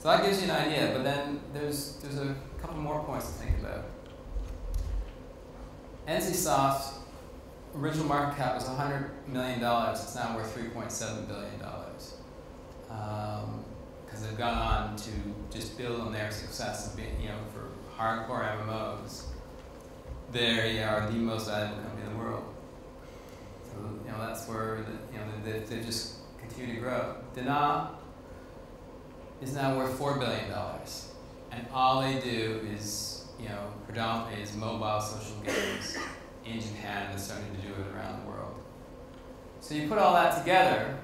So that gives you an idea, but then there's a couple more points to think about. NCSoft original market cap was $100 million. It's now worth $3.7 billion. Because they've gone on to just build on their success of being, for hardcore MMOs. They are the most valuable company in the world. So, that's where they just continue to grow. Dana is now worth $4 billion, and all they do is, predominantly is mobile social games in Japan, and starting to do it around the world. So you put all that together,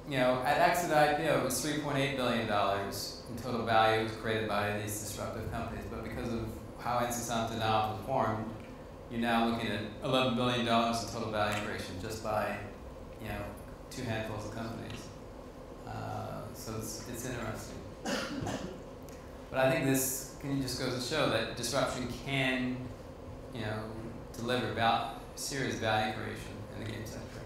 at exit IPO it was $3.8 billion in total value created by these disruptive companies, but because of how NCSoft Dana performed, you're now looking at $11 billion in total value creation just by, two handfuls of companies. So it's interesting. But I think this just goes to show that disruption can, deliver serious value creation in the game sector.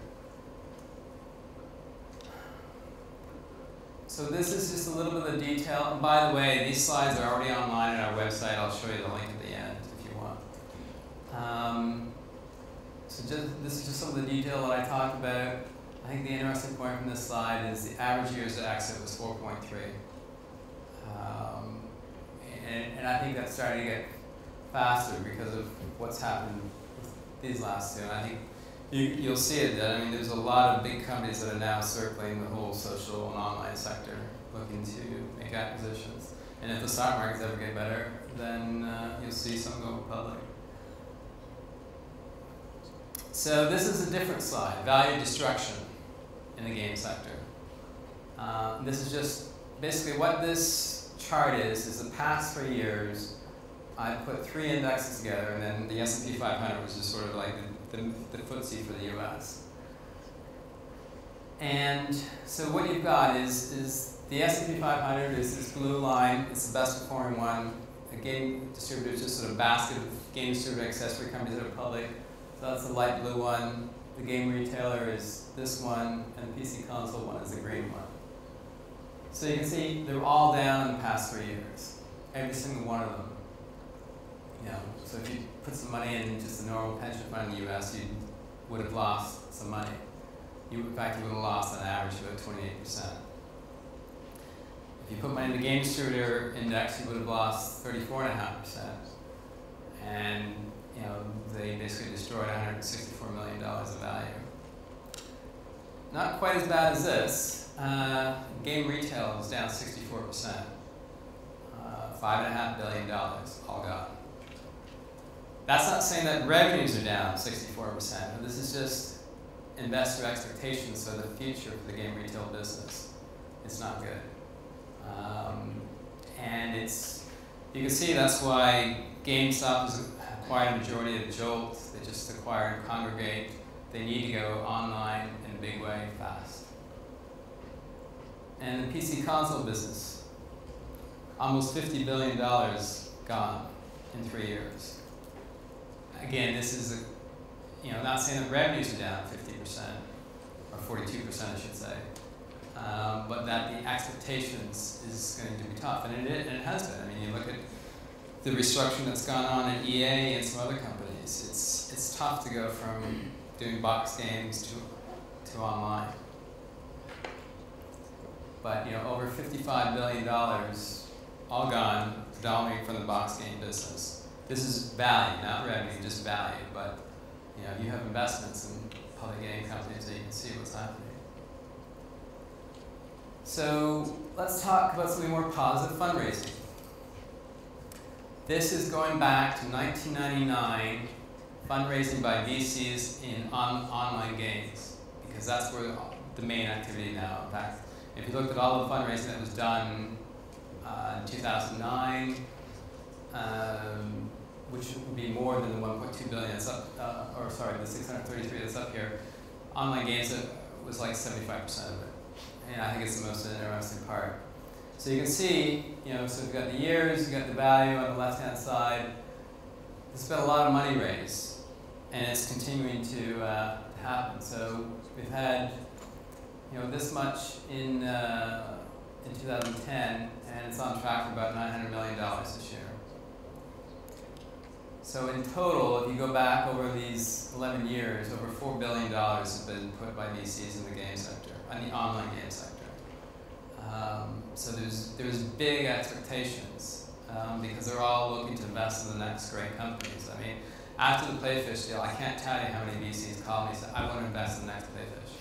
So this is just a little bit of detail. And by the way, these slides are already online on our website. I'll show you the link at the end if you want. This is just some of the detail that I talked about. I think the interesting point from this slide is the average years to exit was 4.3. And I think that's starting to get faster because of what's happened with these last two. And I think you'll see it. That, there's a lot of big companies that are now circling the whole social and online sector, looking to make acquisitions. And if the stock markets ever get better, then you'll see some go public. So this is a different slide, value destruction in the game sector. This is just basically what this chart is the past 3 years. I put 3 indexes together, and then the S&P 500 was just sort of like the FTSE for the US. And so what you've got is the S&P 500 is this blue line. It's the best performing one. A game distributor is just sort of a basket of game distributor accessory companies that are public. So that's the light blue one. The game retailer is this one, and the PC console one is the green one. So you can see they're all down in the past 3 years. Every single one of them. So if you put some money in just a normal pension fund in the US, you would have lost some money. In fact, you would have lost on average about 28%. If you put money in the game distributor index, you would have lost 34.5%. And they basically destroyed $164 million of value. Not quite as bad as this. Game retail is down 64%. $5.5 billion, all gone. That's not saying that revenues are down 64%, but this is just investor expectations for the future for the game retail business. It's not good. And you can see that's why GameStop has acquired a majority of Jolt. They just acquired Congregate. They need to go online in a big way fast. And the PC console business, almost $50 billion gone in 3 years. Again, this is not saying that revenues are down 50%, or 42% I should say, but that the expectations is going to be tough, and it has been. You look at the restructuring that's gone on at EA and some other companies. It's tough to go from doing box games to online. But over $55 billion, all gone, predominantly from the box game business. This is value, not revenue, just value. But you have investments in public game companies that you can see what's happening. So let's talk about something more positive, fundraising. This is going back to 1999, fundraising by VCs in online games, because that's where the main activity now. In fact, if you looked at all the fundraising that was done in 2009, which would be more than the 1.2 billion that's up, the 633 that's up here, online games was like 75% of it. And I think it's the most interesting part. So you can see, so we've got the years, you've got the value on the left-hand side. There's been a lot of money raised, and it's continuing to happen. So we've had, this much in 2010, and it's on track for about $900 million this year. So in total, if you go back over these 11 years, over $4 billion has been put by VCs in the game sector, in the online game sector. So there's big expectations because they're all looking to invest in the next great companies. I mean, after the Playfish deal, I can't tell you how many VCs called me and said, I want to invest in the next Playfish.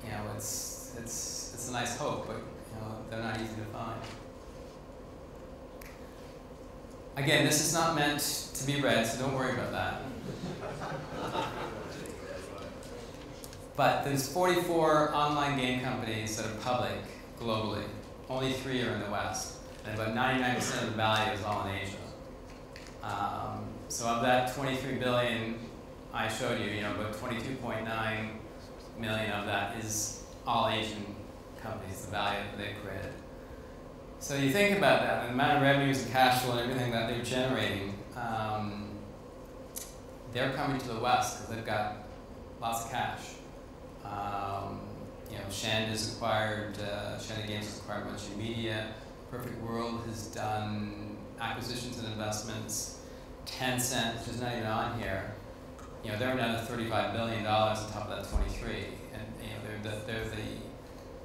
You know, it's a nice hope, but you know, they're not easy to find. Again, this is not meant to be read, so don't worry about that. But there's 44 online game companies that are public globally. Only 3 are in the West. And about 99% of the value is all in Asia. So of that 23 billion I showed you, about 22.9 million of that is all Asian companies, the value that they created. So you think about that, and the amount of revenues and cash flow and everything that they're generating, they're coming to the West because they've got lots of cash. Shand has acquired, Shand Games has acquired Much Media. Perfect World has done acquisitions and investments. Tencent, which is not even on here, they're another $35 billion on top of that 23, and they're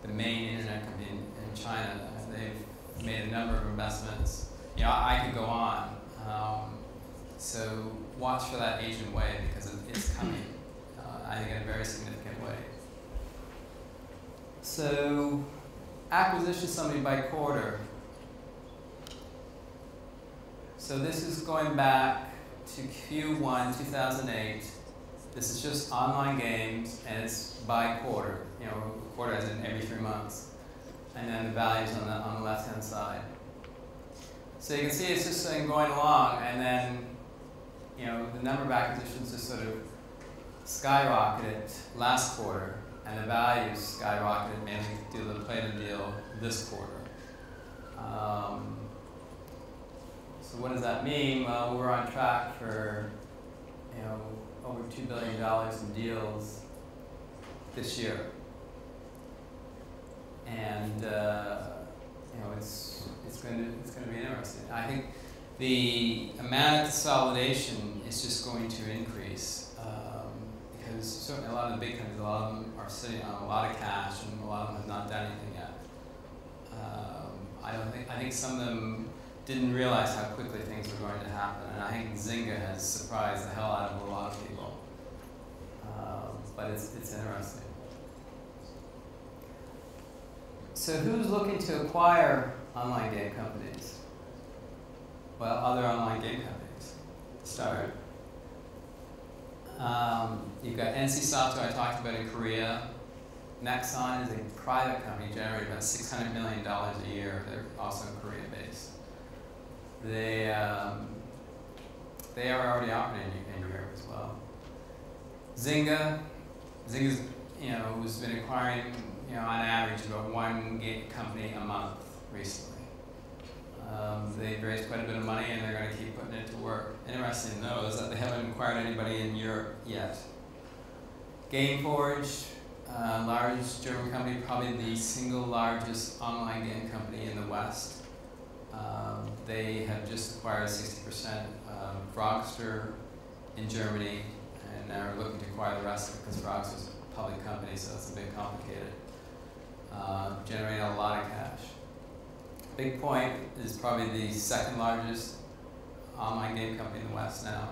the main internet company in China. They've made a number of investments. I could go on. So watch for that Asian wave because it's coming. I think in a very significant way. So acquisition summary by quarter. So this is going back to Q1 2008. This is just online games, and it's by quarter. Quarter as in every 3 months. And then the values on the left-hand side. So you can see it's just going along, and then the number of acquisitions just sort of skyrocketed last quarter, and the values skyrocketed mainly due to the Playdom deal this quarter. So what does that mean? Well, we're on track for over $2 billion in deals this year, and it's going to be interesting. I think the amount of consolidation is just going to increase because certainly a lot of the big companies, a lot of them are sitting on a lot of cash, and a lot of them have not done anything yet. I think some of them didn't realize how quickly things were going to happen, and I think Zynga has surprised the hell out of a lot of people. But it's interesting. So who's looking to acquire online game companies? Well, other online game companies. Start. You've got NCSoft, who I talked about in Korea. Nexon is a private company generating about $600 million a year. They're also Korea based. They are already operating in Europe as well. Zynga's has been acquiring on average about 1 game company a month recently. They've raised quite a bit of money, and they're going to keep putting it to work. Interesting though is that they haven't acquired anybody in Europe yet. Gameforge, large German company, probably the single largest online game company in the West. They have just acquired 60% of Frogster in Germany, and are looking to acquire the rest of it because Frogster's a public company, so it's a bit complicated. Generating a lot of cash. Big Point is probably the second largest online game company in the West now,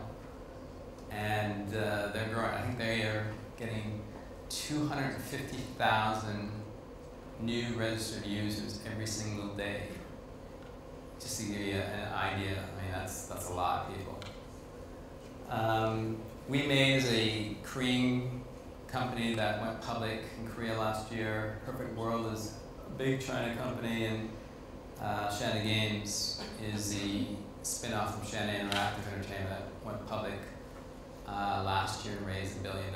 and they're growing. I think they are getting 250,000 new registered users every single day. Just to give you an idea, I mean that's a lot of people. We made as a Korean company that went public in Korea last year. Perfect World is a big China company, and Shand Games is the spin-off from Shand Interactive Entertainment that went public last year and raised $1 billion.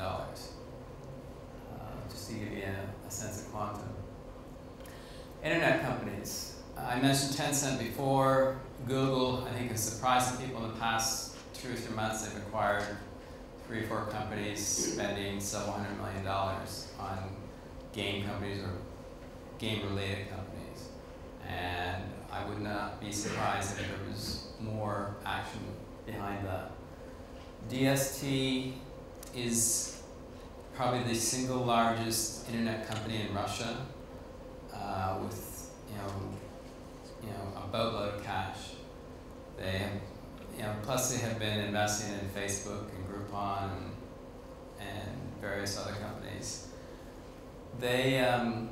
Just to give you a sense of quantum. Internet companies. I mentioned Tencent before. Google, I think, has surprised people in the past 2 or 3 months. They've acquired 3 or 4 companies spending several $100 million on game companies or game-related companies. And I would not be surprised if there was more action behind that. DST is probably the single largest internet company in Russia, with a boatload of cash. They have, plus they have been investing in Facebook and Groupon and various other companies. They are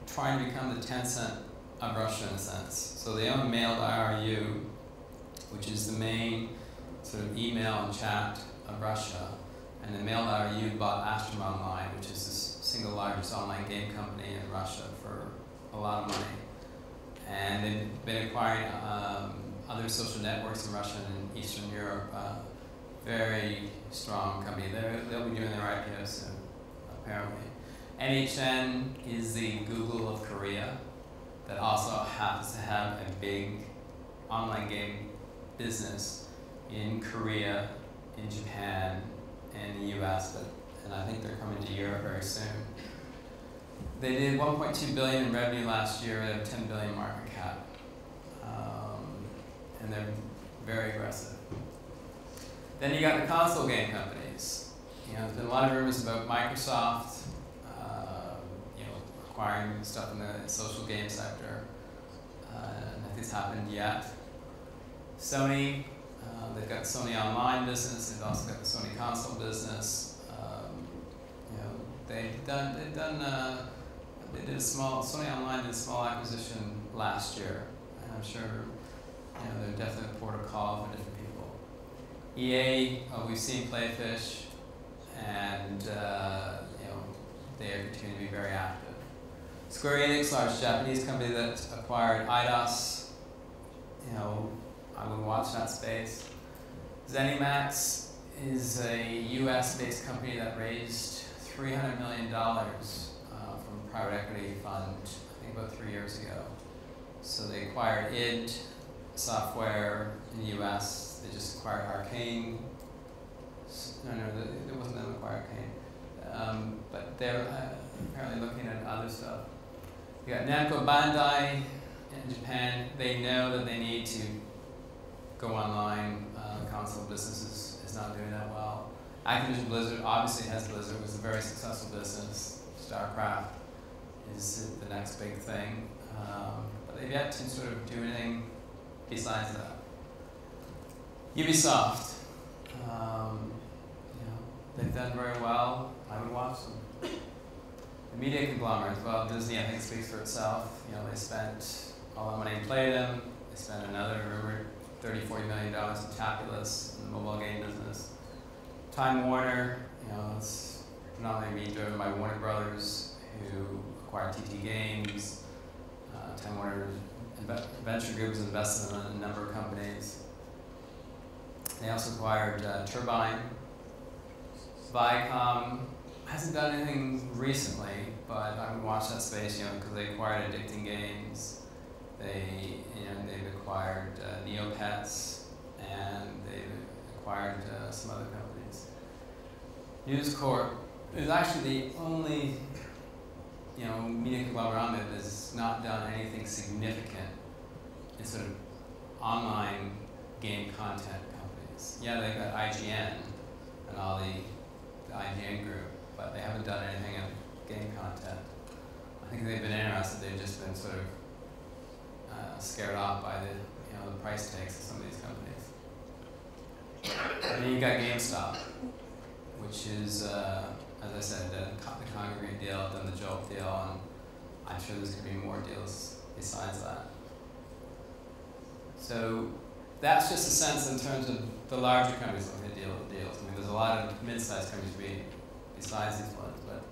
trying to become the Tencent of Russia in a sense. So they own Mail.ru, which is the main sort of email and chat of Russia, and then Mail.ru bought Astrom Online, which is the single largest online game company in Russia for a lot of money. And they've been acquiring other social networks in Russia and Eastern Europe. Very strong company. They'll be doing their IPO soon, apparently. NHN is the Google of Korea that also happens to have a big online game business in Korea, in Japan, and the US, and I think they're coming to Europe very soon. They did 1.2 billion in revenue last year at a 10 billion market cap, and they're very aggressive. Then you got the console game companies. There's been a lot of rumors about Microsoft, acquiring stuff in the social game sector. Nothing's happened yet. Sony, they've got Sony Online business. They've also got the Sony console business. They did a small, Sony Online did a small acquisition last year, and I'm sure they're definitely a port of call for different people. EA, we've seen Playfish, and they continue to be very active. Square Enix, large Japanese company that acquired Eidos, I would watch that space. ZeniMax is a US-based company that raised $300 million from a private equity fund, I think about 3 years ago. So they acquired id Software in the US. They just acquired Arcane. No, it wasn't them acquired Arcane. But they're apparently looking at other stuff. You got Namco Bandai in Japan. They know that they need to go online. The console business is not doing that well. Activision Blizzard obviously has Blizzard. It was a very successful business. StarCraft is the next big thing. But they've yet to sort of do anything besides that. Ubisoft, they've done very well. I would watch them. The media conglomerates, well, Disney I think speaks for itself. They spent all that money in Play-Doh. They spent another rumored $30–40 million in Tapulous in the mobile game business. Time Warner, it's predominantly being driven by Warner Brothers, who acquired TT Games. Time Warner Venture Group has invested in a number of companies. They also acquired Turbine. Viacom hasn't done anything recently, but I would watch that space, because they acquired Addicting Games. They've acquired Neopets, and they've acquired some other companies. News Corp is actually the only media conglomerate that has not done anything significant in sort of online game content companies. Yeah, they've got IGN and all the IGN group, but they haven't done anything in game content. I think they've been interested. They've just been sort of scared off by the price tags of some of these companies. And then you got GameStop, which is, as I said, the Congregate deal, then the Jolt deal, and I'm sure there's going to be more deals besides that. So that's just a sense in terms of the larger companies looking at deals. I mean, there's a lot of mid-sized companies besides these ones, but